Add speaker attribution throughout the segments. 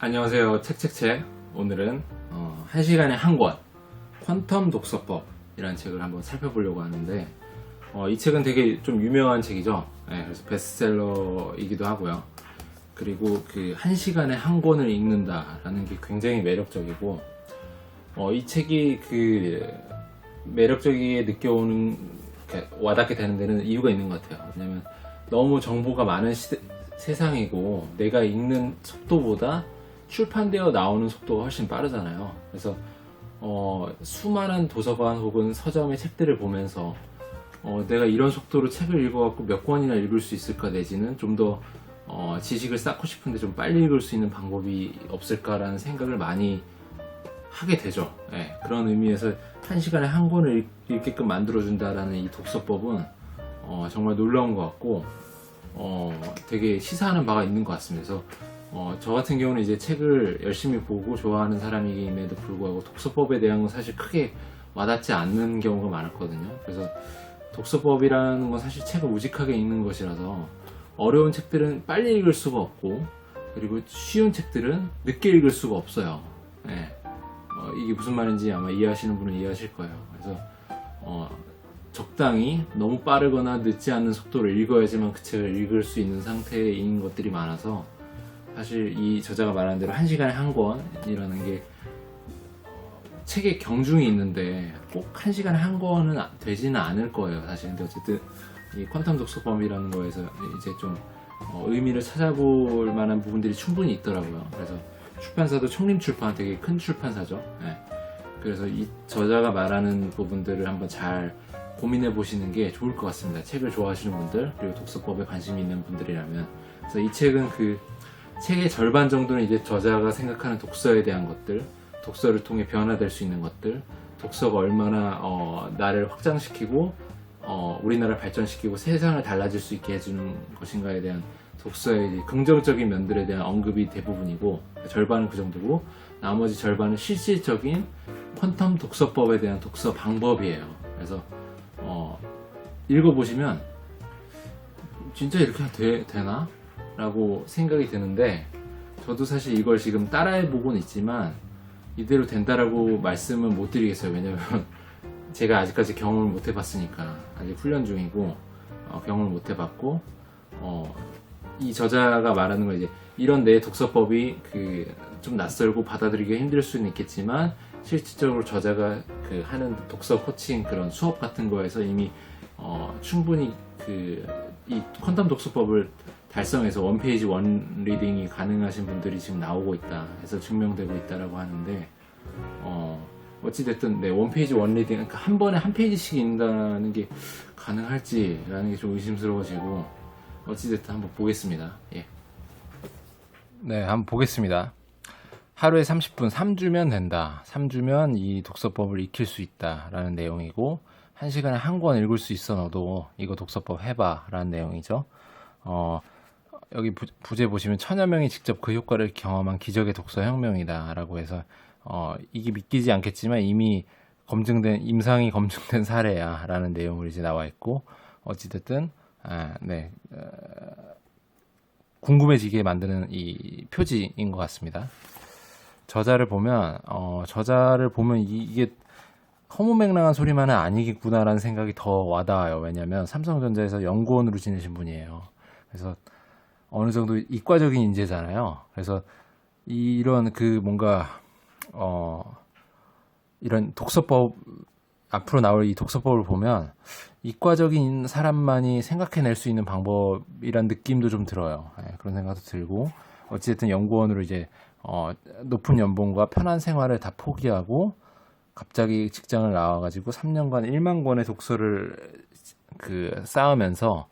Speaker 1: 안녕하세요. 책책책. 오늘은 1시간에 한 권 퀀텀 독서법이라는 책을 한번 살펴보려고 하는데 이 책은 되게 좀 유명한 책이죠. 네, 그래서 베스트셀러이기도 하고요. 그리고 그 1시간에 한 권을 읽는다라는 게 굉장히 매력적이고 이 책이 그 매력적이게 느껴오는 와닿게 되는 데는 이유가 있는 것 같아요. 왜냐면 너무 정보가 많은 세상이고 내가 읽는 속도보다 출판되어 나오는 속도가 훨씬 빠르잖아요. 그래서 수많은 도서관 혹은 서점의 책들을 보면서 내가 이런 속도로 책을 읽어갖고 몇 권이나 읽을 수 있을까, 내지는 좀 더 지식을 쌓고 싶은데 좀 빨리 읽을 수 있는 방법이 없을까라는 생각을 많이 하게 되죠. 네, 그런 의미에서 1시간에 한 권을 읽게끔 만들어준다라는 이 독서법은 정말 놀라운 것 같고 되게 시사하는 바가 있는 것 같습니다. 그래서 저 같은 경우는 이제 책을 열심히 보고 좋아하는 사람임에도 불구하고 독서법에 대한 건 사실 크게 와닿지 않는 경우가 많았거든요. 그래서 독서법이라는 건 사실 책을 우직하게 읽는 것이라서 어려운 책들은 빨리 읽을 수가 없고, 그리고 쉬운 책들은 늦게 읽을 수가 없어요. 네. 이게 무슨 말인지 아마 이해하시는 분은 이해하실 거예요. 그래서 적당히 너무 빠르거나 늦지 않는 속도로 읽어야지만 그 책을 읽을 수 있는 상태인 것들이 많아서, 사실 이 저자가 말하는 대로 1시간에 한 권이라는 게 책의 경중이 있는데 꼭 1시간에 한 권은 되지는 않을 거예요, 사실. 근데 어쨌든 이 퀀텀 독서법이라는 거에서 이제 좀 의미를 찾아볼 만한 부분들이 충분히 있더라고요. 그래서 출판사도 청림출판, 되게 큰 출판사죠. 네. 그래서 이 저자가 말하는 부분들을 한번 잘 고민해 보시는 게 좋을 것 같습니다. 책을 좋아하시는 분들, 그리고 독서법에 관심이 있는 분들이라면. 그래서 이 책은 그 책의 절반 정도는 이제 저자가 생각하는 독서에 대한 것들, 독서를 통해 변화될 수 있는 것들, 독서가 얼마나 나를 확장시키고 우리나라를 발전시키고 세상을 달라질 수 있게 해주는 것인가에 대한 독서의 긍정적인 면들에 대한 언급이 대부분이고, 절반은 그 정도고 나머지 절반은 실질적인 퀀텀 독서법에 대한 독서 방법이에요. 그래서 읽어보시면 진짜 이렇게 되나? 라고 생각이 드는데, 저도 사실 이걸 지금 따라해보곤 있지만 이대로 된다라고 말씀은 못 드리겠어요. 왜냐면 제가 아직까지 경험을 못 해봤으니까. 아직 훈련 중이고 경험을 못 해봤고, 이 저자가 말하는 건 이제 이런 내 독서법이 좀 낯설고 받아들이기가 힘들 수는 있겠지만, 실질적으로 저자가 하는 독서 코칭 그런 수업 같은 거에서 이미 충분히 이 퀀텀 독서법을 달성해서 원페이지 원 리딩이 가능하신 분들이 지금 나오고 있다 해서 증명되고 있다라고 하는데, 어찌됐든 원페이지 원 리딩, 그러니까 한 번에 한 페이지씩 읽는다는 게 가능할지라는 게 좀 의심스러워지고, 어찌됐든 한번 보겠습니다. 예. 네, 한번 보겠습니다. 하루에 30분, 3주면 된다. 3주면 이 독서법을 익힐 수 있다 라는 내용이고, 1시간에 한 권 읽을 수 있어 너도 이거 독서법 해봐 라는 내용이죠. 여기 부제 보시면 1000여 명이 직접 그 효과를 경험한 기적의 독서 혁명이다 라고 해서 이게 믿기지 않겠지만 이미 임상이 검증된 사례야 라는 내용으로 이제 나와 있고, 어찌됐든 궁금해지게 만드는 이 표지인 것 같습니다. 저자를 보면 이게 허무맹랑한 소리만은 아니겠구나라는 생각이 더 와닿아요. 왜냐하면 삼성전자에서 연구원으로 지내신 분이에요. 그래서 어느 정도 이과적인 인재잖아요. 그래서 이런 이런 독서법, 앞으로 나올 이 독서법을 보면 이과적인 사람만이 생각해낼 수 있는 방법이란 느낌도 좀 들어요. 그런 생각도 들고, 어찌됐든 연구원으로 이제 높은 연봉과 편한 생활을 다 포기하고 갑자기 직장을 나와가지고 3년간 1만 권의 독서를 쌓으면서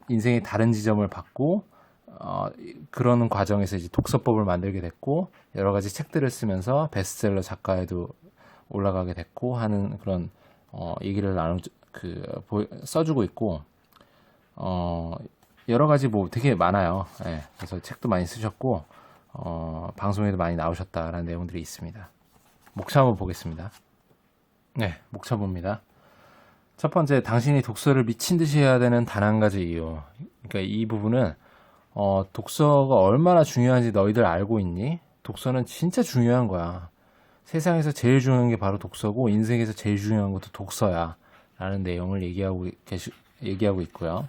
Speaker 1: 인생의 다른 지점을 받고, 그러는 과정에서 이제 독서법을 만들게 됐고, 여러 가지 책들을 쓰면서 베스트셀러 작가에도 올라가게 됐고 하는 그런 얘기를 써주고 있고, 여러 가지 되게 많아요. 예, 그래서 책도 많이 쓰셨고 방송에도 많이 나오셨다라는 내용들이 있습니다. 목차 한번 보겠습니다. 네, 목차 봅니다. 첫 번째, 당신이 독서를 미친 듯이 해야 되는 단 한 가지 이유. 그러니까 이 부분은 독서가 얼마나 중요한지 너희들 알고 있니? 독서는 진짜 중요한 거야. 세상에서 제일 중요한 게 바로 독서고 인생에서 제일 중요한 것도 독서야. 라는 내용을 얘기하고 있고요.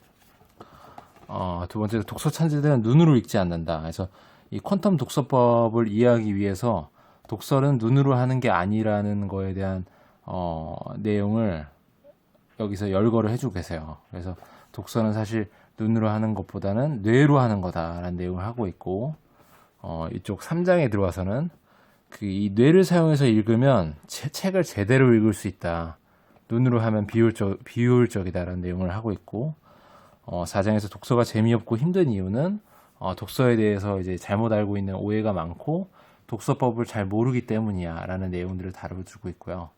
Speaker 1: 두 번째로 독서 천재들은 눈으로 읽지 않는다. 그래서 이 퀀텀 독서법을 이해하기 위해서 독서는 눈으로 하는 게 아니라는 거에 대한 내용을 여기서 열거를 해주고 계세요. 그래서 독서는 사실 눈으로 하는 것보다는 뇌로 하는 거다라는 내용을 하고 있고, 이쪽 3장에 들어와서는 이 뇌를 사용해서 읽으면 책을 제대로 읽을 수 있다. 눈으로 하면 비효율적이다라는 내용을 하고 있고, 4장에서 독서가 재미없고 힘든 이유는 독서에 대해서 이제 잘못 알고 있는 오해가 많고 독서법을 잘 모르기 때문이야 라는 내용들을 다뤄주고 있고요.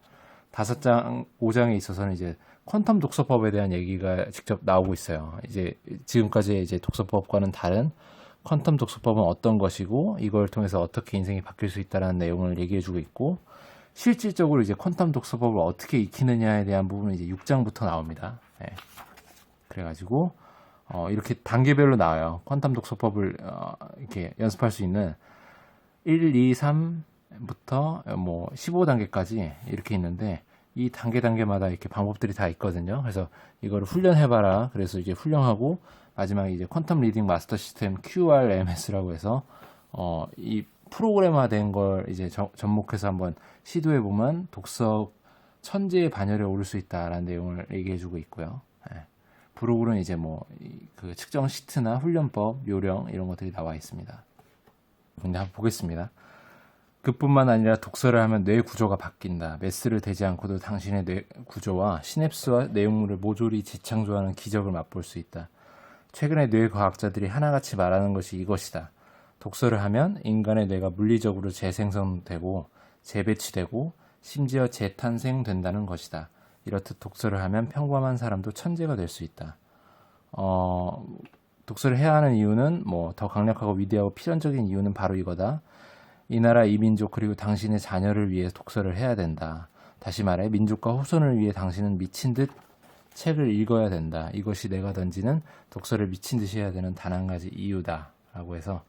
Speaker 1: 5장에 있어서는 이제 퀀텀 독서법에 대한 얘기가 직접 나오고 있어요. 이제 지금까지의 이제 독서법과는 다른 퀀텀 독서법은 어떤 것이고 이걸 통해서 어떻게 인생이 바뀔 수 있다라는 내용을 얘기해주고 있고, 실질적으로 이제 퀀텀 독서법을 어떻게 익히느냐에 대한 부분은 이제 6장부터 나옵니다. 네. 그래가지고 이렇게 단계별로 나와요. 퀀텀 독서법을 이렇게 연습할 수 있는 1, 2, 3부터 뭐 15단계까지 이렇게 있는데, 이 단계마다 이렇게 방법들이 다 있거든요. 그래서 이거를 훈련해봐라. 그래서 이제 훈련하고 마지막에 이제 퀀텀 리딩 마스터 시스템 QRMS라고 해서 이 프로그램화된 걸 이제 접목해서 한번 시도해보면 독서 천재의 반열에 오를 수 있다라는 내용을 얘기해주고 있고요. 네. 브로그는 이제 뭐 그 측정 시트나 훈련법, 요령 이런 것들이 나와 있습니다. 근데 한번 보겠습니다. 그뿐만 아니라 독서를 하면 뇌 구조가 바뀐다. 메스를 대지 않고도 당신의 뇌 구조와 시냅스와 내용물을 모조리 재창조하는 기적을 맛볼 수 있다. 최근에 뇌 과학자들이 하나같이 말하는 것이 이것이다. 독서를 하면 인간의 뇌가 물리적으로 재생성되고 재배치되고 심지어 재탄생된다는 것이다. 이렇듯 독서를 하면 평범한 사람도 천재가 될 수 있다. 독서를 해야 하는 이유는 뭐 더 강력하고 위대하고 필연적인 이유는 바로 이거다. 이 나라 이 민족 그리고 당신의 자녀를 위해 독서를 해야 된다. 다시 말해 민족과 후손을 위해 당신은 미친 듯 책을 읽어야 된다. 이것이 내가 던지는 독서를 미친 듯이 해야 되는 단 한 가지 이유다. 라고 해서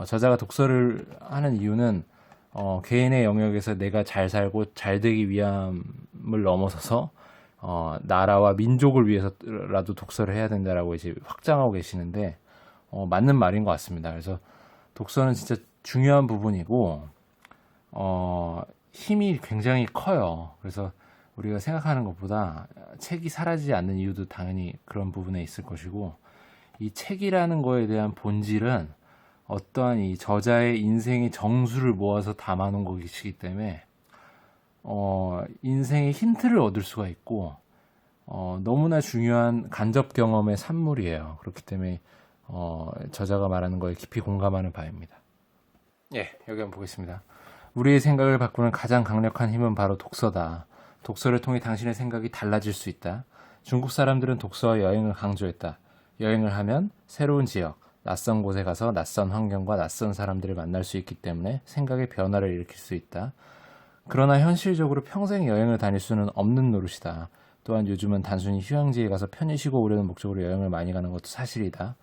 Speaker 1: 저자가 독서를 하는 이유는 개인의 영역에서 내가 잘 살고 잘 되기 위함을 넘어서서 나라와 민족을 위해서라도 독서를 해야 된다라고 이제 확장하고 계시는데 맞는 말인 것 같습니다. 그래서 독서는 진짜 중요한 부분이고 힘이 굉장히 커요. 그래서 우리가 생각하는 것보다 책이 사라지지 않는 이유도 당연히 그런 부분에 있을 것이고, 이 책이라는 거에 대한 본질은 어떠한 이 저자의 인생의 정수를 모아서 담아놓은 것이기 때문에 인생의 힌트를 얻을 수가 있고 너무나 중요한 간접 경험의 산물이에요. 그렇기 때문에 저자가 말하는 거에 깊이 공감하는 바입니다. 예, 여기 한번 보겠습니다. 우리의 생각을 바꾸는 가장 강력한 힘은 바로 독서다. 독서를 통해 당신의 생각이 달라질 수 있다. 중국 사람들은 독서와 여행을 강조했다. 여행을 하면 새로운 지역, 낯선 곳에 가서 낯선 환경과 낯선 사람들을 만날 수 있기 때문에 생각의 변화를 일으킬 수 있다. 그러나 현실적으로 평생 여행을 다닐 수는 없는 노릇이다. 또한 요즘은 단순히 휴양지에 가서 편히 쉬고 오려는 목적으로 여행을 많이 가는 것도 사실이다.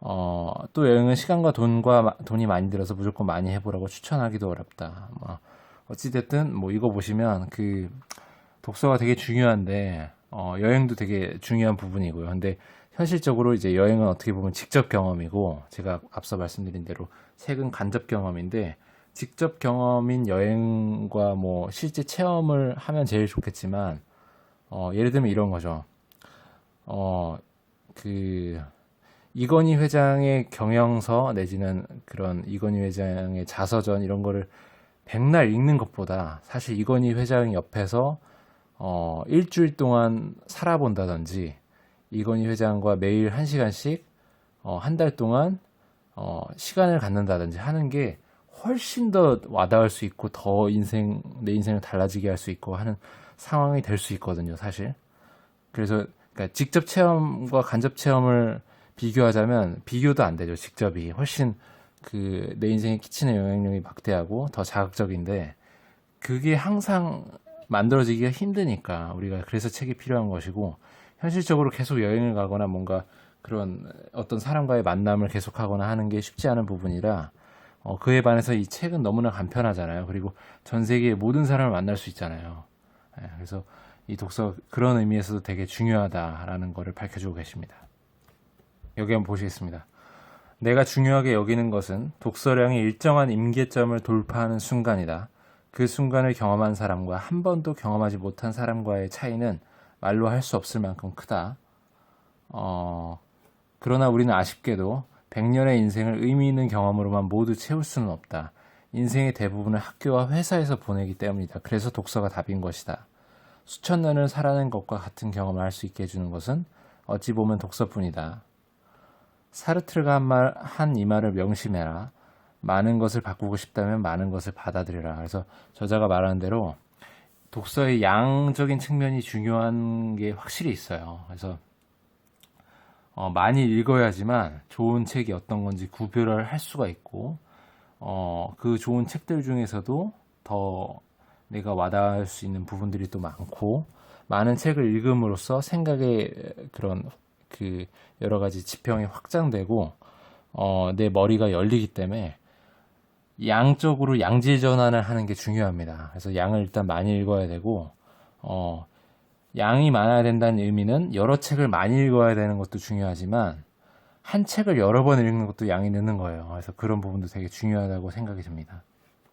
Speaker 1: 또 여행은 시간과 돈이 많이 들어서 무조건 많이 해보라고 추천하기도 어렵다. 어찌됐든 뭐 이거 보시면 그 독서가 되게 중요한데 여행도 되게 중요한 부분이고요. 근데 현실적으로 이제 여행은 어떻게 보면 직접 경험이고, 제가 앞서 말씀드린 대로 책은 간접 경험인데, 직접 경험인 여행과 뭐 실제 체험을 하면 제일 좋겠지만 예를 들면 이런 거죠. 이건희 회장의 경영서 내지는 그런 이건희 회장의 자서전 이런 거를 백날 읽는 것보다 사실 이건희 회장 옆에서 일주일 동안 살아본다든지 이건희 회장과 매일 1시간씩 한 달 동안 시간을 갖는다든지 하는 게 훨씬 더 와닿을 수 있고 더 내 인생을 달라지게 할 수 있고 하는 상황이 될 수 있거든요, 사실. 그래서 그러니까 직접 체험과 간접 체험을 비교하자면 비교도 안 되죠. 직접이 훨씬 내 인생에 끼치는 영향력이 막대하고 더 자극적인데, 그게 항상 만들어지기가 힘드니까 우리가 그래서 책이 필요한 것이고, 현실적으로 계속 여행을 가거나 뭔가 그런 어떤 사람과의 만남을 계속하거나 하는 게 쉽지 않은 부분이라 그에 반해서 이 책은 너무나 간편하잖아요. 그리고 전 세계의 모든 사람을 만날 수 있잖아요. 그래서 이 독서 그런 의미에서도 되게 중요하다라는 것을 밝혀주고 계십니다. 여기 한번 보시겠습니다. 내가 중요하게 여기는 것은 독서량이 일정한 임계점을 돌파하는 순간이다. 그 순간을 경험한 사람과 한 번도 경험하지 못한 사람과의 차이는 말로 할 수 없을 만큼 크다. 그러나 우리는 아쉽게도 100년의 인생을 의미 있는 경험으로만 모두 채울 수는 없다. 인생의 대부분을 학교와 회사에서 보내기 때문이다. 그래서 독서가 답인 것이다. 수천 년을 살아낸 것과 같은 경험을 할 수 있게 해주는 것은 어찌 보면 독서뿐이다. 사르트르가 한 이 말을 명심해라. 많은 것을 바꾸고 싶다면 많은 것을 받아들여라. 그래서 저자가 말하는 대로 독서의 양적인 측면이 중요한 게 확실히 있어요. 그래서 많이 읽어야지만 좋은 책이 어떤 건지 구별을 할 수가 있고 그 좋은 책들 중에서도 더 내가 와닿을 수 있는 부분들이 또 많고 많은 책을 읽음으로써 생각의 그런 그 여러 가지 지평이 확장되고 내 머리가 열리기 때문에 양적으로 양질 전환을 하는 게 중요합니다. 그래서 양을 일단 많이 읽어야 되고 양이 많아야 된다는 의미는 여러 책을 많이 읽어야 되는 것도 중요하지만 한 책을 여러 번 읽는 것도 양이 느는 거예요. 그래서 그런 부분도 되게 중요하다고 생각이 듭니다.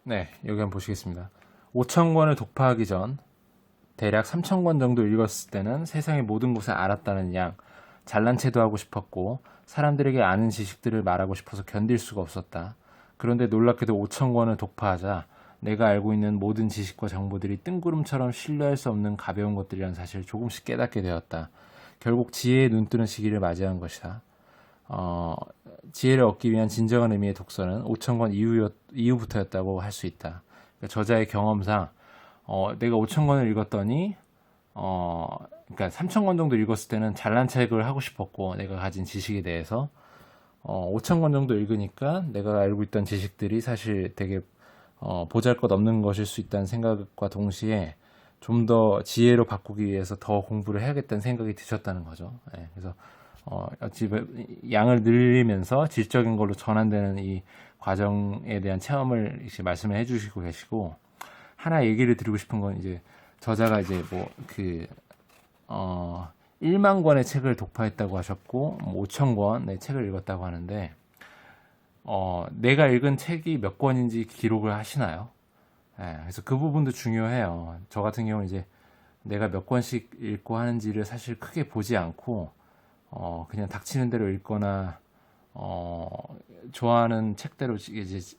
Speaker 1: 네, 여기 한번 보시겠습니다. 5,000권을 독파하기 전 대략 3,000권 정도 읽었을 때는 세상의 모든 것을 알았다는 양, 잘난 체도 하고 싶었고 사람들에게 아는 지식들을 말하고 싶어서 견딜 수가 없었다. 그런데 놀랍게도 5,000권을 독파하자 내가 알고 있는 모든 지식과 정보들이 뜬구름처럼 신뢰할 수 없는 가벼운 것들이라는 사실을 조금씩 깨닫게 되었다. 결국 지혜의 눈뜨는 시기를 맞이한 것이다. 지혜를 얻기 위한 진정한 의미의 독서는 5,000권 이후부터였다고 할 수 있다. 그러니까 저자의 경험상 내가 5,000권을 읽었더니 그러니까 3,000권 정도 읽었을 때는 잘난 책을 하고 싶었고 내가 가진 지식에 대해서 5,000권 정도 읽으니까 내가 알고 있던 지식들이 사실 되게 보잘것없는 것일 수 있다는 생각과 동시에 좀 더 지혜로 바꾸기 위해서 더 공부를 해야겠다는 생각이 드셨다는 거죠. 네, 그래서 어찌 양을 늘리면서 질적인 걸로 전환되는 이 과정에 대한 체험을 이제 말씀을 해주시고 계시고 하나 얘기를 드리고 싶은 건 이제 저자가 이제 1만 권의 책을 독파했다고 하셨고 5,000권의 책을 읽었다고 하는데 내가 읽은 책이 몇 권인지 기록을 하시나요? 네, 그래서 그 부분도 중요해요. 저 같은 경우는 이제 내가 몇 권씩 읽고 하는지를 사실 크게 보지 않고 그냥 닥치는 대로 읽거나 좋아하는 책대로 이제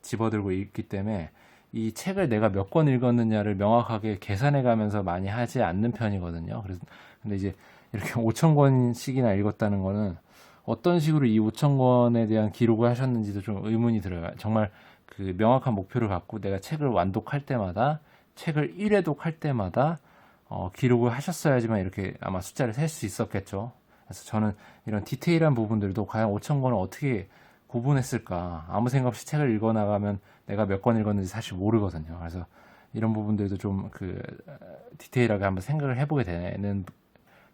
Speaker 1: 집어들고 읽기 때문에 이 책을 내가 몇 권 읽었느냐를 명확하게 계산해 가면서 많이 하지 않는 편이거든요. 그래서 근데 이제 이렇게 5,000권씩이나 읽었다는 거는 어떤 식으로 이 5,000권에 대한 기록을 하셨는지도 좀 의문이 들어요. 정말 그 명확한 목표를 갖고 내가 책을 완독할 때마다 책을 1회독 할 때마다 기록을 하셨어야지만 이렇게 아마 숫자를 셀 수 있었겠죠. 그래서 저는 이런 디테일한 부분들도 과연 5,000권을 어떻게 구분했을까 아무 생각 없이 책을 읽어 나가면 내가 몇 권 읽었는지 사실 모르거든요. 그래서 이런 부분들도 좀 디테일하게 한번 생각을 해보게 되는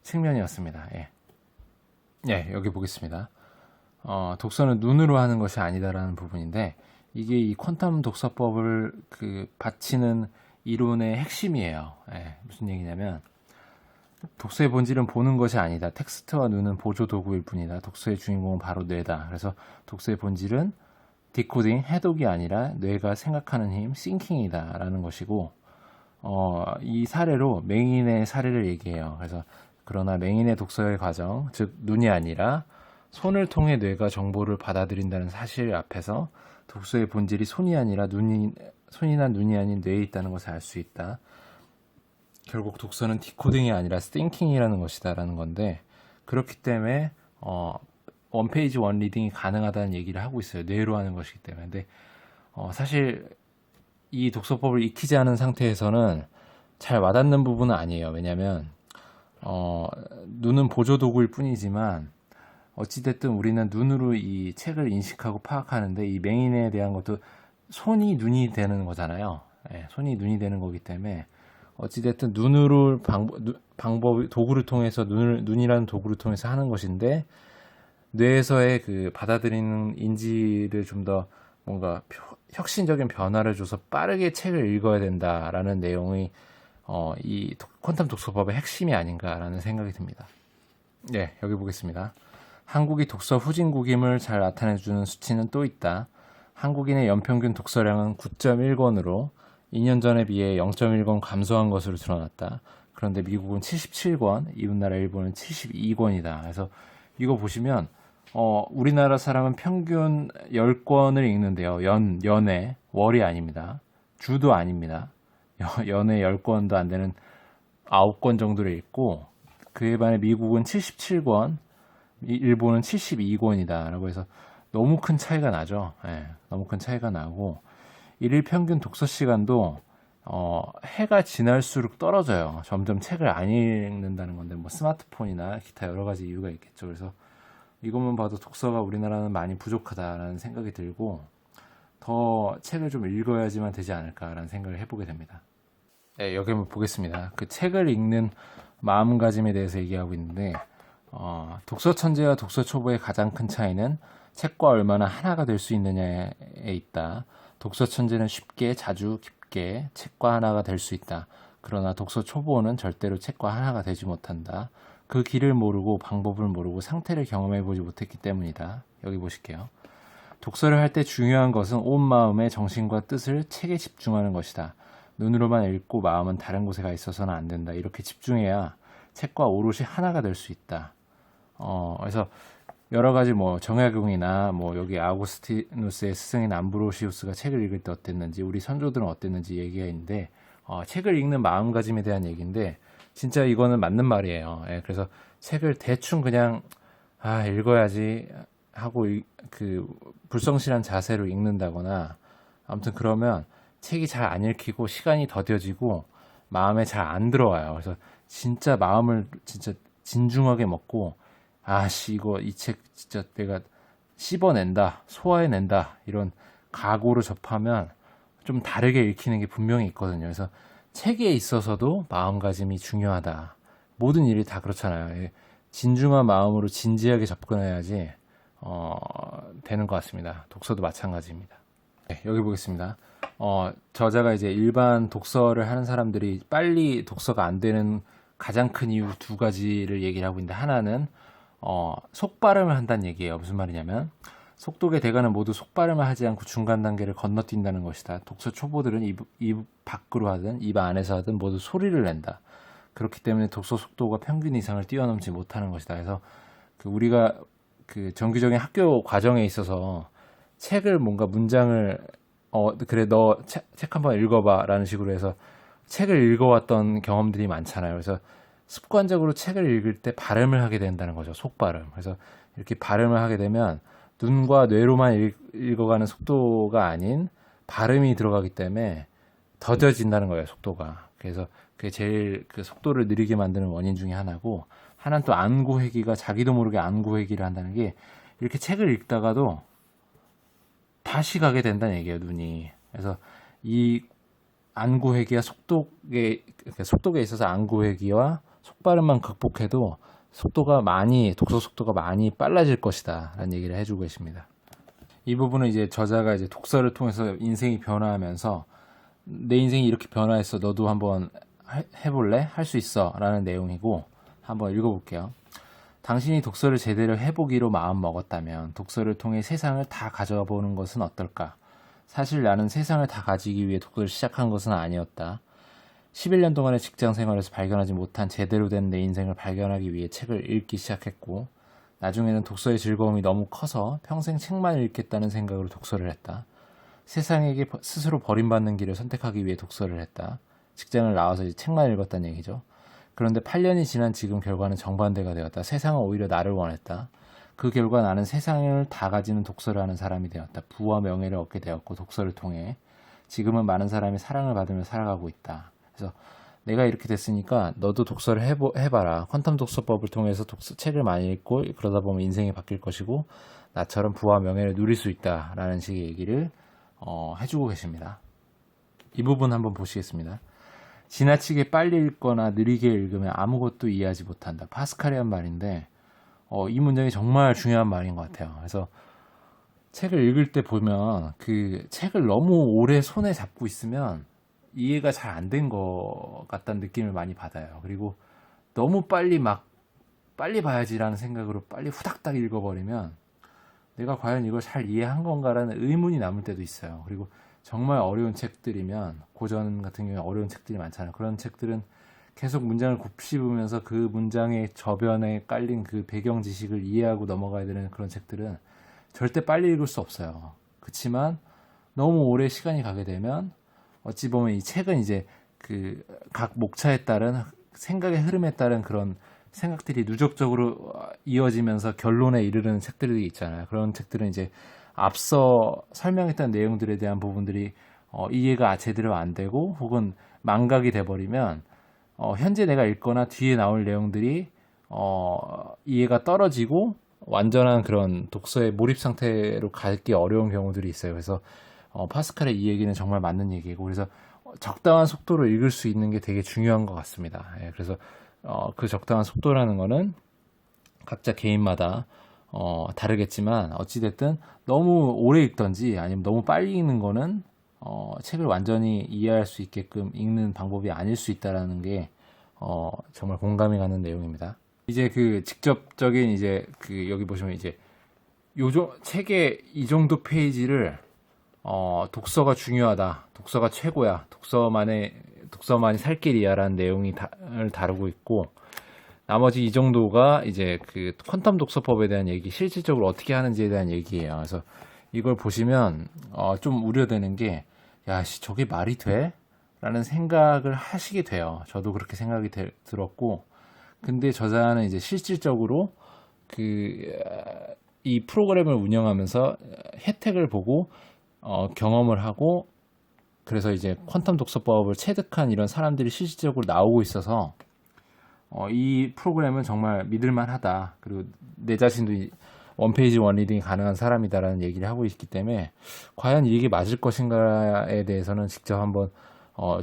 Speaker 1: 측면이었습니다. 예, 여기 보겠습니다. 독서는 눈으로 하는 것이 아니다라는 부분인데 이게 이 퀀텀 독서법을 바치는 이론의 핵심이에요. 무슨 얘기냐면 독서의 본질은 보는 것이 아니다. 텍스트와 눈은 보조 도구일 뿐이다. 독서의 주인공은 바로 뇌다. 그래서 독서의 본질은 디코딩, 해독이 아니라 뇌가 생각하는 힘, 싱킹이다 라는 것이고 이 사례로 맹인의 사례를 얘기해요. 그래서 그러나 맹인의 독서의 과정, 즉 눈이 아니라 손을 통해 뇌가 정보를 받아들인다는 사실 앞에서 독서의 본질이 손이 아니라 손이나 눈이 아닌 뇌에 있다는 것을 알 수 있다. 결국 독서는 디코딩이 아니라 스팅킹이라는 것이다 라는 건데 그렇기 때문에 원 페이지 원 리딩이 가능하다는 얘기를 하고 있어요. 뇌로 하는 것이기 때문에. 근데 사실 이 독서법을 익히지 않은 상태에서는 잘 와닿는 부분은 아니에요. 왜냐하면 눈은 보조 도구일 뿐이지만 어찌됐든 우리는 눈으로 이 책을 인식하고 파악하는데 이 맹인에 대한 것도 손이 눈이 되는 거잖아요. 손이 눈이 되는 거기 때문에 어찌됐든 눈으로 도구를 통해서 눈이라는 도구를 통해서 하는 것인데 뇌에서의 그 받아들이는 인지를 좀 더 뭔가 혁신적인 변화를 줘서 빠르게 책을 읽어야 된다라는 내용이 이 퀀텀 독서법의 핵심이 아닌가라는 생각이 듭니다. 네, 여기 보겠습니다. 한국이 독서 후진국임을 잘 나타내주는 수치는 또 있다. 한국인의 연평균 독서량은 9.1권으로 2년 전에 비해 0.1권 감소한 것으로 드러났다. 그런데 미국은 77권, 이웃나라 일본은 72권이다. 그래서 이거 보시면 우리나라 사람은 평균 10권을 읽는데요. 연에, 월이 아닙니다. 주도 아닙니다. 연에 10권도 안 되는 9권 정도를 읽고, 그에 반해 미국은 77권, 일본은 72권이다 라고 해서 너무 큰 차이가 나죠. 네, 너무 큰 차이가 나고, 일일 평균 독서 시간도 해가 지날수록 떨어져요. 점점 책을 안 읽는다는 건데, 뭐 스마트폰이나 기타 여러 가지 이유가 있겠죠. 그래서 이것만 봐도 독서가 우리나라는 많이 부족하다라는 생각이 들고, 더 책을 좀 읽어야지만 되지 않을까라는 생각을 해보게 됩니다. 네, 여기 한번 보겠습니다. 그 책을 읽는 마음가짐에 대해서 얘기하고 있는데, 독서 천재와 독서 초보의 가장 큰 차이는 책과 얼마나 하나가 될 수 있느냐에 있다. 독서 천재는 쉽게, 자주, 깊게 책과 하나가 될 수 있다. 그러나 독서 초보는 절대로 책과 하나가 되지 못한다. 그 길을 모르고 방법을 모르고 상태를 경험해보지 못했기 때문이다. 여기 보실게요. 독서를 할 때 중요한 것은 온 마음의 정신과 뜻을 책에 집중하는 것이다. 눈으로만 읽고 마음은 다른 곳에 가 있어서는 안 된다. 이렇게 집중해야 책과 오롯이 하나가 될 수 있다. 그래서 여러 가지 뭐 정약용이나 뭐 여기 아우구스티누스의 스승인 암브로시우스가 책을 읽을 때 어땠는지, 우리 선조들은 어땠는지 얘기가 있는데, 책을 읽는 마음가짐에 대한 얘기인데 진짜 이거는 맞는 말이에요. 예, 그래서 책을 대충 그냥 읽어야지 하고 그 불성실한 자세로 읽는다거나, 아무튼 그러면 책이 잘 안 읽히고 시간이 더뎌지고 마음에 잘 안 들어와요. 그래서 진짜 마음을 진짜 진중하게 먹고, 이거 이 책 진짜 내가 씹어낸다, 소화해낸다, 이런 각오로 접하면 좀 다르게 읽히는 게 분명히 있거든요. 그래서 책에 있어서도 마음가짐이 중요하다. 모든 일이 다 그렇잖아요. 진중한 마음으로 진지하게 접근해야지 되는 것 같습니다. 독서도 마찬가지입니다. 네, 여기 보겠습니다. 저자가 이제 일반 독서를 하는 사람들이 빨리 독서가 안 되는 가장 큰 이유 두 가지를 얘기를 하고 있는데, 하나는 속발음을 한다는 얘기예요. 무슨 말이냐면, 속독의 대가는 모두 속발음을 하지 않고 중간 단계를 건너뛴다는 것이다. 독서 초보들은 입 밖으로 하든 입 안에서 하든 모두 소리를 낸다. 그렇기 때문에 독서 속도가 평균 이상을 뛰어넘지 못하는 것이다. 그래서 우리가 그 정규적인 학교 과정에 있어서 책을 뭔가 문장을 그래 너 책 한번 읽어봐 라는 식으로 해서 책을 읽어왔던 경험들이 많잖아요. 그래서 습관적으로 책을 읽을 때 발음을 하게 된다는 거죠. 속발음. 그래서 이렇게 발음을 하게 되면 눈과 뇌로만 읽어가는 속도가 아닌 발음이 들어가기 때문에 더뎌진다는 거예요. 속도가. 그래서 그게 제일 그 속도를 느리게 만드는 원인 중에 하나고, 하나는 또 안구회귀가, 자기도 모르게 안구회귀를 한다는 게, 이렇게 책을 읽다가도 다시 가게 된다는 얘기예요. 눈이. 그래서 이 안구회귀와 속독에 있어서 안구회귀와 속발음만 극복해도 독서 속도가 많이 빨라질 것이다 라는 얘기를 해주고 계십니다. 이 부분은 이제 저자가 이제 독서를 통해서 인생이 변화하면서, 내 인생이 이렇게 변화했어, 너도 한번 해볼래? 할 수 있어 라는 내용이고, 한번 읽어볼게요. 당신이 독서를 제대로 해보기로 마음 먹었다면 독서를 통해 세상을 다 가져와 보는 것은 어떨까? 사실 나는 세상을 다 가지기 위해 독서를 시작한 것은 아니었다. 11년 동안의 직장 생활에서 발견하지 못한 제대로 된 내 인생을 발견하기 위해 책을 읽기 시작했고, 나중에는 독서의 즐거움이 너무 커서 평생 책만 읽겠다는 생각으로 독서를 했다. 세상에게 스스로 버림받는 길을 선택하기 위해 독서를 했다. 직장을 나와서 이제 책만 읽었다는 얘기죠. 그런데 8년이 지난 지금 결과는 정반대가 되었다. 세상은 오히려 나를 원했다. 그 결과 나는 세상을 다 가지는 독서를 하는 사람이 되었다. 부와 명예를 얻게 되었고, 독서를 통해 지금은 많은 사람이 사랑을 받으며 살아가고 있다. 그래서 내가 이렇게 됐으니까 너도 독서를 해봐라. 퀀텀 독서법을 통해서 책을 많이 읽고 그러다 보면 인생이 바뀔 것이고, 나처럼 부와 명예를 누릴 수 있다라는 식의 얘기를 해주고 계십니다. 이 부분 한번 보시겠습니다. 지나치게 빨리 읽거나 느리게 읽으면 아무것도 이해하지 못한다. 파스칼이 한 말인데, 이 문장이 정말 중요한 말인 것 같아요. 그래서 책을 읽을 때 보면 그 책을 너무 오래 손에 잡고 있으면 이해가 잘 안 된 것 같다는 느낌을 많이 받아요. 그리고 너무 빨리 봐야지라는 생각으로 빨리 후닥닥 읽어버리면 내가 과연 이걸 잘 이해한 건가라는 의문이 남을 때도 있어요. 그리고 정말 어려운 책들이면 고전 같은 경우에 어려운 책들이 많잖아요. 그런 책들은 계속 문장을 곱씹으면서 그 문장의 저변에 깔린 그 배경 지식을 이해하고 넘어가야 되는 그런 책들은 절대 빨리 읽을 수 없어요. 그렇지만 너무 오래 시간이 가게 되면 어찌 보면 이 책은 이제 그 각 목차에 따른 생각의 흐름에 따른 그런 생각들이 누적적으로 이어지면서 결론에 이르는 책들이 있잖아요. 그런 책들은 이제 앞서 설명했던 내용들에 대한 부분들이 이해가 제대로 안 되고 혹은 망각이 돼버리면 현재 내가 읽거나 뒤에 나올 내용들이 이해가 떨어지고 완전한 그런 독서의 몰입 상태로 가기 어려운 경우들이 있어요. 그래서 파스칼의 이 얘기는 정말 맞는 얘기고, 그래서 적당한 속도로 읽을 수 있는 게 되게 중요한 것 같습니다. 예, 그래서 그 적당한 속도라는 거는 각자 개인마다 다르겠지만 어찌됐든 너무 오래 읽던지 아니면 너무 빨리 읽는 거는 책을 완전히 이해할 수 있게끔 읽는 방법이 아닐 수 있다라는 게 정말 공감이 가는 내용입니다. 이제 그 직접적인 이제 그 여기 보시면 이제 책의 이 정도 페이지를 독서가 중요하다, 독서가 최고야, 독서만이 살 길이야라는 내용을 다루고 있고, 나머지 이 정도가 이제 그 퀀텀 독서법에 대한 얘기, 실질적으로 어떻게 하는지에 대한 얘기예요. 그래서 이걸 보시면 좀 우려되는 게, 야, 저게 말이 돼? 라는 생각을 하시게 돼요. 저도 그렇게 생각이 들었고, 근데 저자는 이제 실질적으로 이 프로그램을 운영하면서 혜택을 보고 경험을 하고, 그래서 이제 퀀텀 독서법을 체득한 이런 사람들이 실질적으로 나오고 있어서 이 프로그램은 정말 믿을만하다. 그리고 내 자신도 원페이지 원리딩이 가능한 사람이다라는 얘기를 하고 있기 때문에 과연 이게 맞을 것인가에 대해서는 직접 한번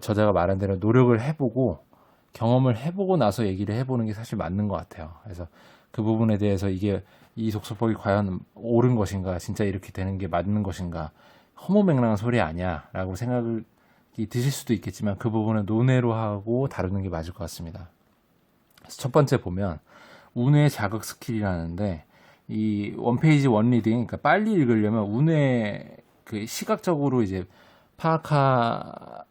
Speaker 1: 저자가 말한 대로 노력을 해보고 경험을 해보고 나서 얘기를 해보는 게 사실 맞는 것 같아요. 그래서 그 부분에 대해서 이 독서법이 과연 옳은 것인가, 진짜 이렇게 되는 게 맞는 것인가, 허무맹랑한 소리 아니야 라고 생각이 드실 수도 있겠지만 그 부분은 논외로 하고 다루는 게 맞을 것 같습니다. 첫 번째 보면 운의 자극 스킬이라는데, 이 원페이지 원리딩, 그러니까 빨리 읽으려면 운의 그 시각적으로 이제 파악하는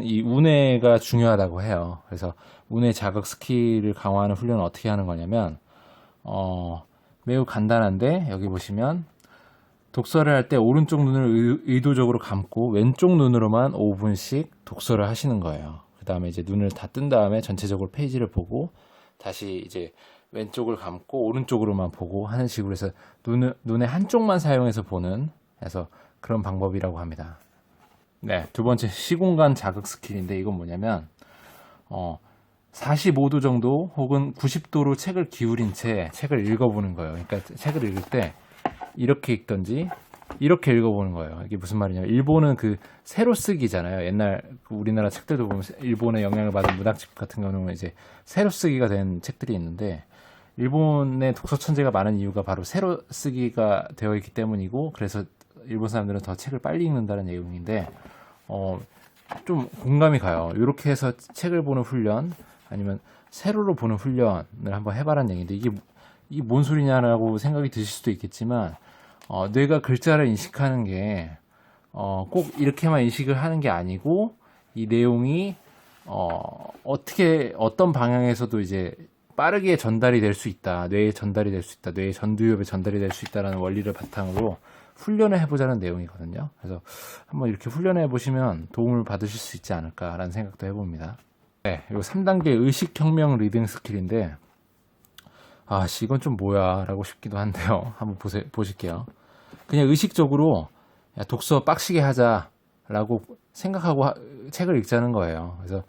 Speaker 1: 이 운의가 중요하다고 해요. 그래서 운의 자극 스킬을 강화하는 훈련은 어떻게 하는 거냐면 매우 간단한데, 여기 보시면 독서를 할 때 오른쪽 눈을 의도적으로 감고 왼쪽 눈으로만 5분씩 독서를 하시는 거예요. 그 다음에 이제 눈을 다 뜬 다음에 전체적으로 페이지를 보고 다시 이제 왼쪽을 감고 오른쪽으로만 보고 하는 식으로 해서 눈의 한쪽만 사용해서 보는, 해서 그런 방법이라고 합니다. 네, 두 번째 시공간 자극 스킬인데, 이건 뭐냐면 45도 정도 혹은 90도로 책을 기울인 채 책을 읽어보는 거예요. 그러니까 책을 읽을 때 이렇게 읽던지 이렇게 읽어보는 거예요. 이게 무슨 말이냐면, 일본은 그 세로 쓰기잖아요. 옛날 우리나라 책들도 보면 일본의 영향을 받은 문학집 같은 경우는 이제 세로 쓰기가 된 책들이 있는데, 일본의 독서 천재가 많은 이유가 바로 세로 쓰기가 되어 있기 때문이고, 그래서 일본 사람들은 더 책을 빨리 읽는다는 내용인데 좀 공감이 가요. 이렇게 해서 책을 보는 훈련, 아니면 세로로 보는 훈련을 한번 해봐라는 얘기인데, 이게 뭔 소리냐라고 생각이 드실 수도 있겠지만 뇌가 글자를 인식하는 게 꼭 이렇게만 인식을 하는 게 아니고, 이 내용이 어떤 방향에서도 이제 빠르게 전달이 될 수 있다, 뇌에 전달이 될 수 있다, 뇌의 전두엽에 전달이 될 수 있다라는 원리를 바탕으로 훈련을 해보자는 내용이거든요. 그래서 한번 이렇게 훈련해 보시면 도움을 받으실 수 있지 않을까라는 생각도 해봅니다. 네, 이거 3단계 의식혁명 리딩 스킬인데, 이건 좀 뭐야 라고 싶기도 한데요. 한번 보실게요. 그냥 의식적으로 야, 독서 빡시게 하자 라고 생각하고 책을 읽자는 거예요. 그래서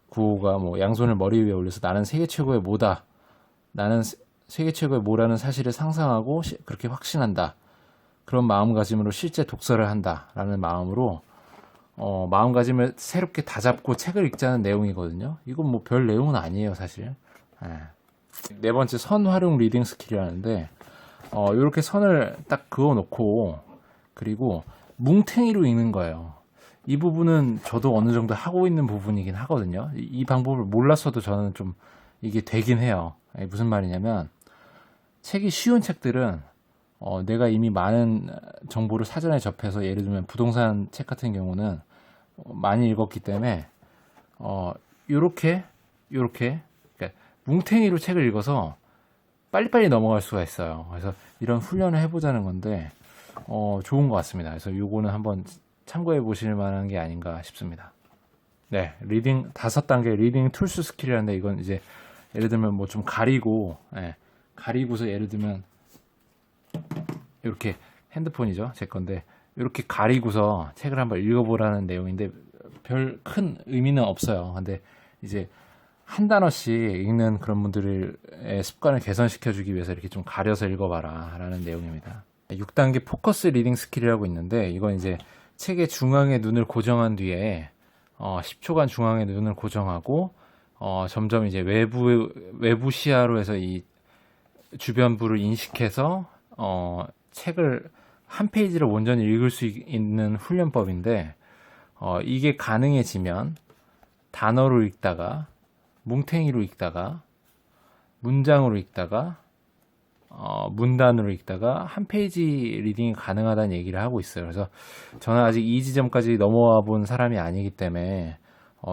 Speaker 1: 구호가 뭐 양손을 머리 위에 올려서 나는 세계 최고의 뭐다, 나는 세계 최고의 뭐라는 사실을 상상하고 그렇게 확신한다, 그런 마음가짐으로 실제 독서를 한다 라는 마음으로 마음가짐을 새롭게 다잡고 책을 읽자는 내용이거든요. 이건 뭐 별 내용은 아니에요, 사실. 네 번째 선 활용 리딩 스킬이라는데 이렇게 선을 딱 그어 놓고 그리고 뭉탱이로 읽는 거예요. 이 부분은 저도 어느 정도 하고 있는 부분이긴 하거든요. 이 방법을 몰랐어도 저는 좀 이게 되긴 해요. 무슨 말이냐면 책이 쉬운 책들은 내가 이미 많은 정보를 사전에 접해서 예를 들면 부동산 책 같은 경우는 많이 읽었기 때문에 요렇게 그러니까 뭉탱이로 책을 읽어서 빨리빨리 넘어갈 수가 있어요. 그래서 이런 훈련을 해보자는 건데 좋은 것 같습니다. 그래서 요거는 한번 참고해 보실 만한 게 아닌가 싶습니다. 네, 리딩 5단계 리딩 툴스 스킬이라는데 이건 이제 예를 들면 뭐 좀 가리고 가리고서 예를 들면 이렇게 핸드폰이죠, 제 건데 이렇게 가리고서 책을 한번 읽어보라는 내용인데 별 큰 의미는 없어요. 근데 이제 한 단어씩 읽는 그런 분들의 습관을 개선시켜주기 위해서 이렇게 좀 가려서 읽어봐라 라는 내용입니다. 6단계 포커스 리딩 스킬이라고 있는데 이건 이제 책의 중앙에 눈을 고정한 뒤에 10초간 중앙에 눈을 고정하고 점점 이제 외부 시야로 해서 이 주변부를 인식해서 책을 한 페이지를 온전히 읽을 수 있는 훈련법인데 이게 가능해지면 단어로 읽다가 뭉탱이로 읽다가 문장으로 읽다가 문단으로 읽다가 한 페이지 리딩이 가능하다는 얘기를 하고 있어요. 그래서 저는 아직 이 지점까지 넘어와 본 사람이 아니기 때문에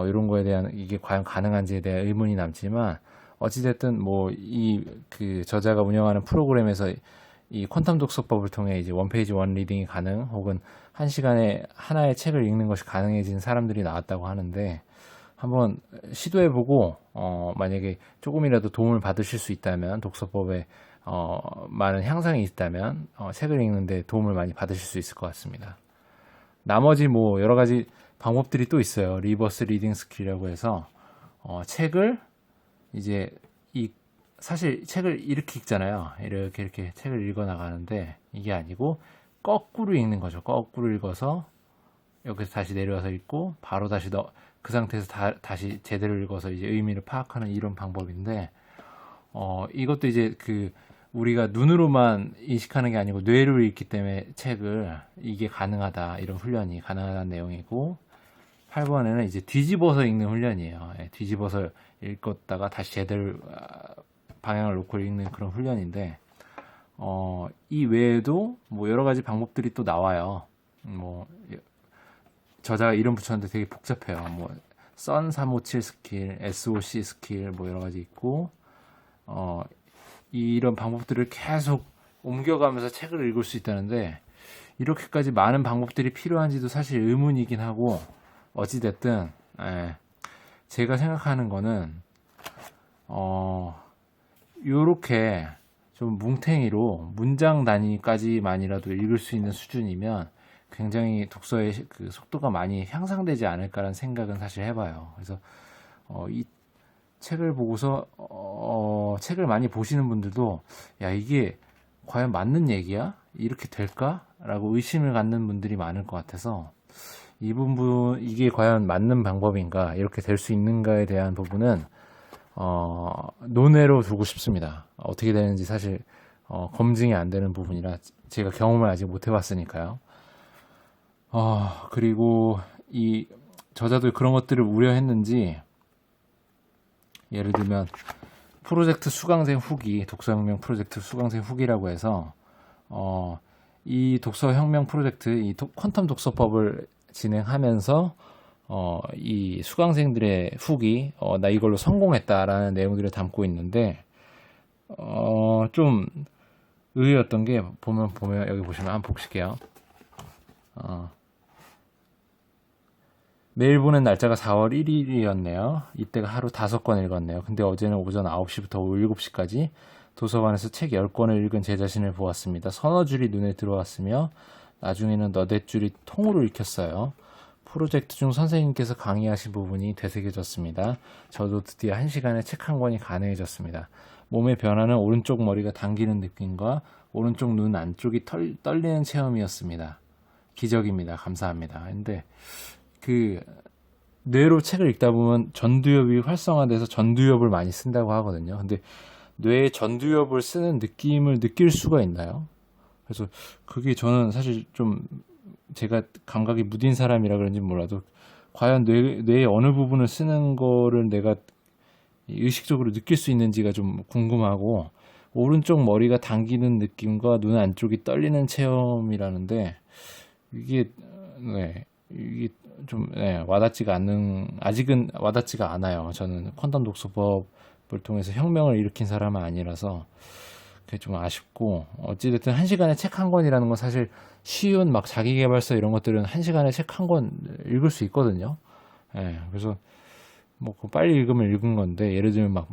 Speaker 1: 이런 거에 대한 이게 과연 가능한지에 대한 의문이 남지만 어찌됐든 뭐 이 그 저자가 운영하는 프로그램에서 이 퀀텀 독서법을 통해 이제 원페이지 원 리딩이 가능 혹은 한 시간에 하나의 책을 읽는 것이 가능해진 사람들이 나왔다고 하는데 한번 시도해보고 만약에 조금이라도 도움을 받으실 수 있다면 독서법에 많은 향상이 있다면 책을 읽는데 도움을 많이 받으실 수 있을 것 같습니다. 나머지 뭐 여러 가지 방법들이 또 있어요. 리버스 리딩 스킬이라고 해서 책을 이제 사실 책을 이렇게 읽잖아요. 이렇게 책을 읽어 나가는데 이게 아니고 거꾸로 읽는 거죠. 거꾸로 읽어서 여기서 다시 내려와서 읽고 바로 다시 그 상태에서 다시 제대로 읽어서 이제 의미를 파악하는 이런 방법인데 이것도 이제 우리가 눈으로만 인식하는 게 아니고 뇌로 읽기 때문에 책을 이게 가능하다 이런 훈련이 가능하다는 내용이고 8번에는 이제 뒤집어서 읽는 훈련이에요. 뒤집어서 읽었다가 다시 제대로 방향을 놓고 읽는 그런 훈련인데 이 외에도 뭐 여러 가지 방법들이 또 나와요. 뭐 저자가 이름 붙였는데 되게 복잡해요. 뭐 선 357 스킬, SOC 스킬 뭐 여러 가지 있고 이런 방법들을 계속 옮겨가면서 책을 읽을 수 있다는데 이렇게까지 많은 방법들이 필요한지도 사실 의문이긴 하고 어찌됐든 제가 생각하는 거는 요렇게 좀 뭉탱이로 문장 단위까지만이라도 읽을 수 있는 수준이면 굉장히 독서의 그 속도가 많이 향상되지 않을까라는 생각은 사실 해봐요. 그래서 이 책을 보고서 책을 많이 보시는 분들도 야 이게 과연 맞는 얘기야? 이렇게 될까? 라고 의심을 갖는 분들이 많을 것 같아서 이 부분 이게 과연 맞는 방법인가 이렇게 될 수 있는가에 대한 부분은 논외로 두고 싶습니다. 어떻게 되는지 사실 검증이 안 되는 부분이라 제가 경험을 아직 못 해봤으니까요. 그리고 이 저자도 그런 것들을 우려했는지 예를 들면 프로젝트 수강생 후기 독서혁명 프로젝트 수강생 후기라고 해서 이 독서혁명 프로젝트 이 퀀텀 독서법을 진행하면서 이 수강생들의 후기 나 이걸로 성공했다라는 내용들을 담고 있는데 좀 의외였던 게 보면 여기 보시면 한번 보실게요. 매일 보낸 날짜가 4월 1일이었네요. 이때가 하루 5권 읽었네요. 근데 어제는 오전 9시부터 오후 7시까지 도서관에서 책 10권을 읽은 제 자신을 보았습니다. 서너 줄이 눈에 들어왔으며 나중에는 너댓 줄이 통으로 읽혔어요. 프로젝트 중 선생님께서 강의하신 부분이 되새겨졌습니다. 저도 드디어 1시간에 책 한 권이 가능해졌습니다. 몸의 변화는 오른쪽 머리가 당기는 느낌과 오른쪽 눈 안쪽이 떨리는 체험이었습니다. 기적입니다. 감사합니다. 근데 뇌로 책을 읽다 보면 전두엽이 활성화돼서 전두엽을 많이 쓴다고 하거든요. 근데 뇌의 전두엽을 쓰는 느낌을 느낄 수가 있나요? 그래서 그게 저는 사실 좀 제가 감각이 무딘 사람이라 그런지 몰라도 과연 뇌의 어느 부분을 쓰는 거를 내가 의식적으로 느낄 수 있는지가 좀 궁금하고, 오른쪽 머리가 당기는 느낌과 눈 안쪽이 떨리는 체험이라는데 이게 이게 좀 와닿지가 않는, 아직은 와닿지가 않아요. 저는 퀀텀 독서법을 통해서 혁명을 일으킨 사람은 아니라서 그게 좀 아쉽고, 어찌됐든 한 시간에 책 한 권이라는 건 사실 쉬운 막 자기계발서 이런 것들은 한 시간에 책 한 권 읽을 수 있거든요. 그래서 뭐 빨리 읽으면 읽은 건데, 예를 들면 막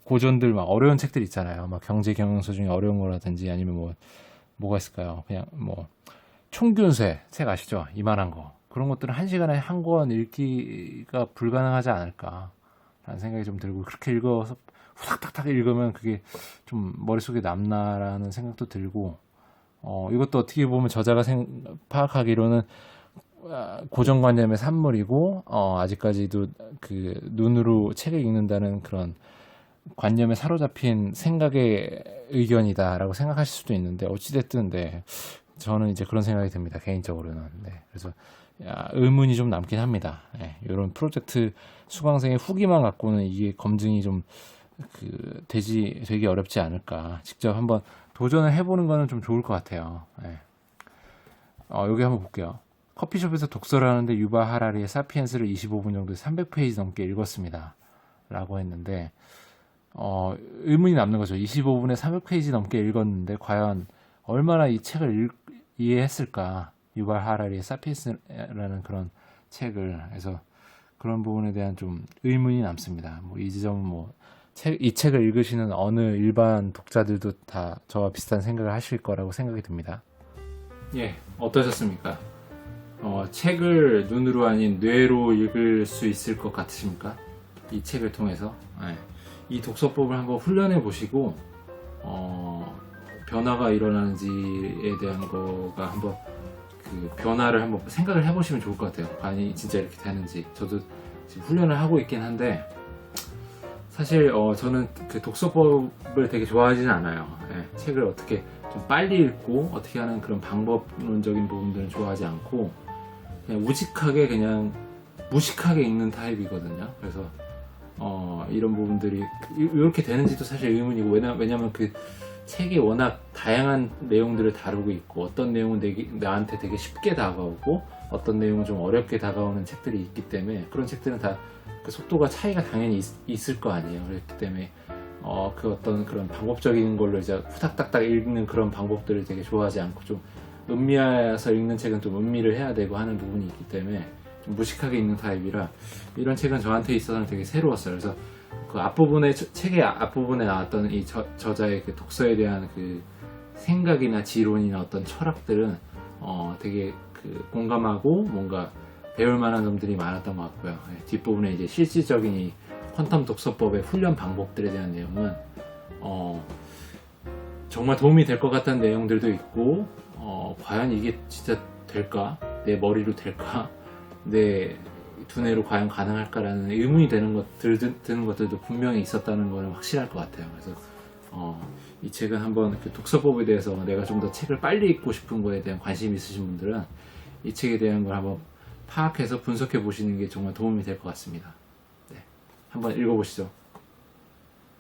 Speaker 1: 고전들 막 어려운 책들 있잖아요. 막 경제 경영서 중에 어려운 거라든지, 아니면 뭐가 있을까요? 그냥 뭐 총균세 책 아시죠? 이만한 거. 그런 것들은 한 시간에 한 권 읽기가 불가능하지 않을까라는 생각이 좀 들고, 그렇게 읽어서 후닥닥닥 읽으면 그게 좀 머릿속에 남나라는 생각도 들고, 이것도 어떻게 보면 저자가 파악하기로는 고정관념의 산물이고, 아직까지도 그 눈으로 책을 읽는다는 그런 관념에 사로잡힌 생각의 의견이다라고 생각하실 수도 있는데, 어찌됐든 저는 이제 그런 생각이 듭니다, 개인적으로는. 그래서 의문이 좀 남긴 합니다. 이런 프로젝트 수강생의 후기만 갖고는 이게 검증이 좀 되기 어렵지 않을까. 직접 한번 도전을 해보는 거는 좀 좋을 것 같아요. 여기 한번 볼게요. 커피숍에서 독서를 하는데 유발 하라리의 사피엔스를 25분 정도 300페이지 넘게 읽었습니다. 라고 했는데, 의문이 남는 거죠. 25분에 300페이지 넘게 읽었는데 과연 얼마나 이 책을 이해했을까. 유발 하라리의 사피엔스라는 그런 책을. 해서 그런 부분에 대한 좀 의문이 남습니다. 이 지점은 이 책을 읽으시는 어느 일반 독자들도 다 저와 비슷한 생각을 하실 거라고 생각이 듭니다. 어떠셨습니까? 책을 눈으로 아닌 뇌로 읽을 수 있을 것 같으십니까? 이 책을 통해서 이 독서법을 한번 훈련해 보시고, 변화가 일어나는지에 대한 거가 한번 변화를 한번 생각을 해보시면 좋을 것 같아요. 아니 진짜 이렇게 되는지. 저도 지금 훈련을 하고 있긴 한데, 사실 저는 그 독서법을 되게 좋아하지는 않아요. 책을 어떻게 좀 빨리 읽고 어떻게 하는 그런 방법론적인 부분들은 좋아하지 않고, 그냥 우직하게 그냥 무식하게 읽는 타입이거든요. 그래서 이런 부분들이 이렇게 되는지도 사실 의문이고, 왜냐면 그 책이 워낙 다양한 내용들을 다루고 있고, 어떤 내용은 나한테 되게 쉽게 다가오고 어떤 내용은 좀 어렵게 다가오는 책들이 있기 때문에, 그런 책들은 다 그 속도가 차이가 당연히 있을 거 아니에요. 그렇기 때문에 그 어떤 그런 방법적인 걸로 이제 후닥닥닥 읽는 그런 방법들을 되게 좋아하지 않고, 좀 음미해서 읽는 책은 좀 음미를 해야 되고 하는 부분이 있기 때문에 좀 무식하게 읽는 타입이라, 이런 책은 저한테 있어서는 되게 새로웠어요. 그래서 그 앞부분에, 책의 앞부분에 나왔던 이 저자의 그 독서에 대한 그 생각이나 지론이나 어떤 철학들은 되게 공감하고 뭔가 배울 만한 점들이 많았던 것 같고요. 뒷부분에 이제 실질적인 이 퀀텀 독서법의 훈련 방법들에 대한 내용은 정말 도움이 될 것 같다는 내용들도 있고, 과연 이게 진짜 될까? 내 머리로 될까? 내 두뇌로 과연 가능할까라는 의문이 드는 것들도 분명히 있었다는 것은 확실할 것 같아요. 그래서 이 책은 한번 그 독서법에 대해서 내가 좀 더 책을 빨리 읽고 싶은 거에 대한 관심이 있으신 분들은 이 책에 대한 걸 한번 파악해서 분석해 보시는 게 정말 도움이 될 것 같습니다. 한번 읽어보시죠.